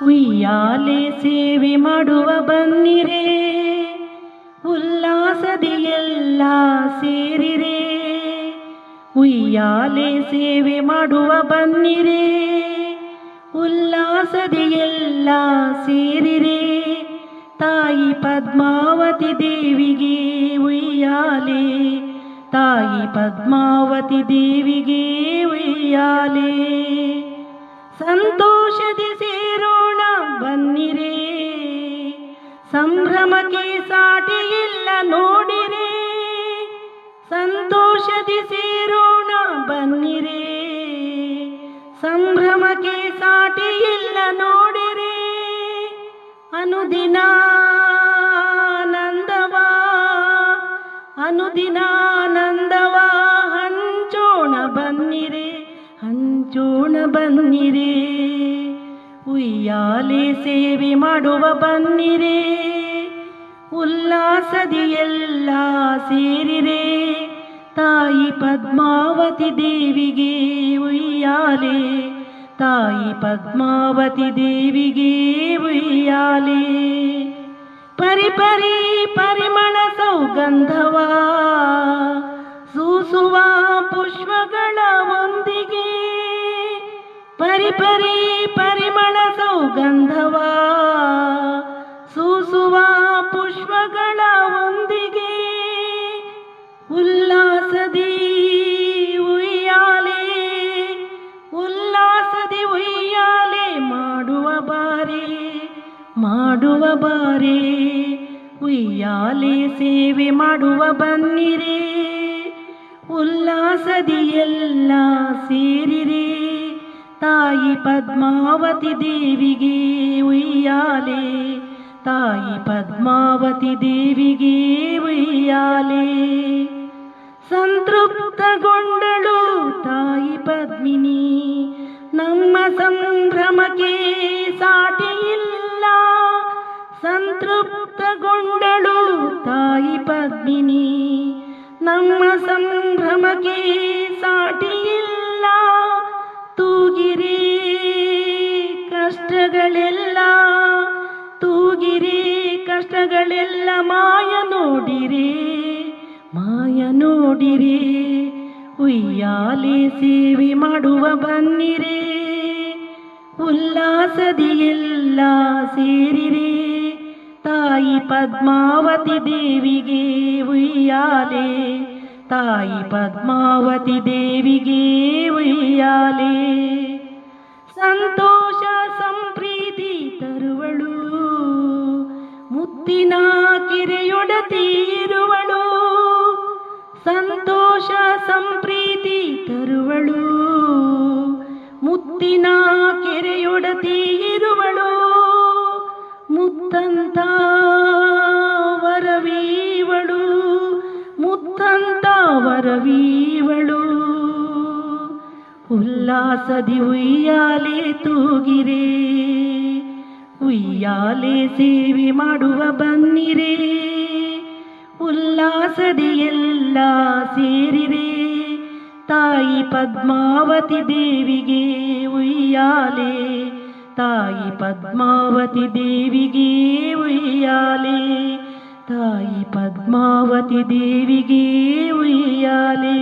ಉಯ್ಯಾಲೆ ಸೇವೆ ಮಾಡುವ ಬನ್ನಿರೆ, ಉಲ್ಲಾಸದಿ ಎಲ್ಲ ಸೇರಿರೆ. ಉಯ್ಯಾಲೆ ಸೇವೆ ಮಾಡುವ ಬನ್ನಿರೆ, ಉಲ್ಲಾಸದಿ ಎಲ್ಲ ಸೇರಿರೆ. ತಾಯಿ ಪದ್ಮಾವತಿ ದೇವಿಗೆ ಉಯ್ಯಾಲೆ, ತಾಯಿ ಪದ್ಮಾವತಿ ದೇವಿಗೆ ಉಯ್ಯಾಲೆ. ಸಂತೋಷದಿ ಸೇರೋಣ ಬನ್ನಿರೆ, ಸಂಭ್ರಮಕ್ಕೆ ಸಾಟಿ ಇಲ್ಲ ನೋಡಿರೆ. ಸಂತೋಷದಿ ಸೇರೋಣ ಬನ್ನಿರೆ, ಸಂಭ್ರಮಕ್ಕೆ ಸಾಟಿ ಇಲ್ಲ ನೋಡಿರೆ. ಅನುದಿನಾನಂದವಾ ಅನುದಿನಾನಂದವಾ ಹಂಚೋಣ ಬನ್ನಿರೆ, ಹಂಚೋಣ ಬನ್ನಿರೆ. ಉಯ್ಯಾಲೆ ಸೇವೆ ಮಾಡುವ ಬನ್ನಿರೆ, ಉಲ್ಲಾಸದಿ ಎಲ್ಲ ಸೇರಿರೆ. ತಾಯಿ ಪದ್ಮಾವತಿ ದೇವಿಗೆ ಉಯ್ಯಾಲೆ, ತಾಯಿ ಪದ್ಮಾವತಿ ದೇವಿಗೆ ಉಯ್ಯಾಲೆ. ಪರಿಪರಿ ಪರಿಮಳ ಸೌಗಂಧವಾ ಸೂಸುವ ಪುಷ್ಪಗಳ ಒಂದಿಗೆ. ಪರಿಪರಿ ಪರಿಮಳ ಸೌಗಂಧವಾ ಸೂಸುವ ಪುಷ್ಪಗಳ ಒಂದಿಗೆ. ಉಲ್ಲಾಸದಿ ಉಯ್ಯಾಲೆ, ಉಲ್ಲಾಸದಿ ಉಯ್ಯಾಲೆ ಮಾಡುವ ಬಾರೆ, ಮಾಡುವ ಬಾರೆ. ಉಯ್ಯಾಲೆ ಸೇವೆ ಮಾಡುವ ಬನ್ನಿರೆ, ಉಲ್ಲಾಸದಿ ಎಲ್ಲ ಸೇರಿರೆ. ತಾಯಿ ಪದ್ಮಾವತಿ ದೇವಿಗೆ ಉಯ್ಯಾಲೆ, ತಾಯಿ ಪದ್ಮಾವತಿ ದೇವಿಗೆ ಉಯ್ಯಾಲೆ. ಸಂತೃಪ್ತಗೊಂಡಳು ತಾಯಿ ಪದ್ಮಿನಿ, ನಮ್ಮ ಸಂಭ್ರಮಕ್ಕೆ ಸಾಟಿ ಇಲ್ಲ. ಸಂತೃಪ್ತಗೊಂಡಳು ತಾಯಿ ಪದ್ಮಿನಿ, ನಮ್ಮ ಸಂಭ್ರಮಕ್ಕೆ ಸಾಟಿ ಇಲ್ಲ. ತೂಗಿರಿ ಕಷ್ಟಗಳೆಲ್ಲ, ತೂಗಿರಿ ಕಷ್ಟಗಳೆಲ್ಲ ಮಾಯ ನೋಡಿರಿ, ಮಾಯ ನೋಡಿರಿ. ಉಯ್ಯಾಲೆ ಸೇವೆ ಮಾಡುವ ಬನ್ನಿರೆ, ಉಲ್ಲಾಸದಿ ಎಲ್ಲ ಸೇರಿರೆ. ತಾಯಿ ಪದ್ಮಾವತಿ ದೇವಿಗೆ ಉಯ್ಯಾಲೆ, ತಾಯಿ ಪದ್ಮಾವತಿ ದೇವಿಗೆ ಉಯ್ಯಾಲೆ. ಸಂತೋಷ ಸಂಪ್ರೀತಿ ತರುವಳು, ಮುತ್ತಿನ ಕೆರೆಯೊಡತಿ ಇರುವಳು. ಸಂತೋಷ ಸಂಪ್ರೀತಿ ತರುವಳು, ಮುತ್ತಿನ ಕೆರೆಯೊಡತಿ ಇರುವಳು. ಮುತ್ತಂತ ವರವೀವಳು, ಮುತ್ತಂತ ವರವೀವಳು. ಉಲ್ಲಾಸದಿ ಉಯ್ಯಾಲೆ ತೂಗಿರೆ, ಉಯ್ಯಾಲೆ ಸೇವೆ ಮಾಡುವ ಬನ್ನಿರೆ. ಉಲ್ಲಾಸದಿ ಎಲ್ಲ ಸೇರಿರೆ. ತಾಯಿ ಪದ್ಮಾವತಿ ದೇವಿಗೆ ಉಯ್ಯಾಲೆ, ತಾಯಿ ಪದ್ಮಾವತಿ ದೇವಿಗೆ ಉಯ್ಯಾಲೆ, ತಾಯಿ ಪದ್ಮಾವತಿ ದೇವಿಗೆ ಉಯ್ಯಾಲೆ.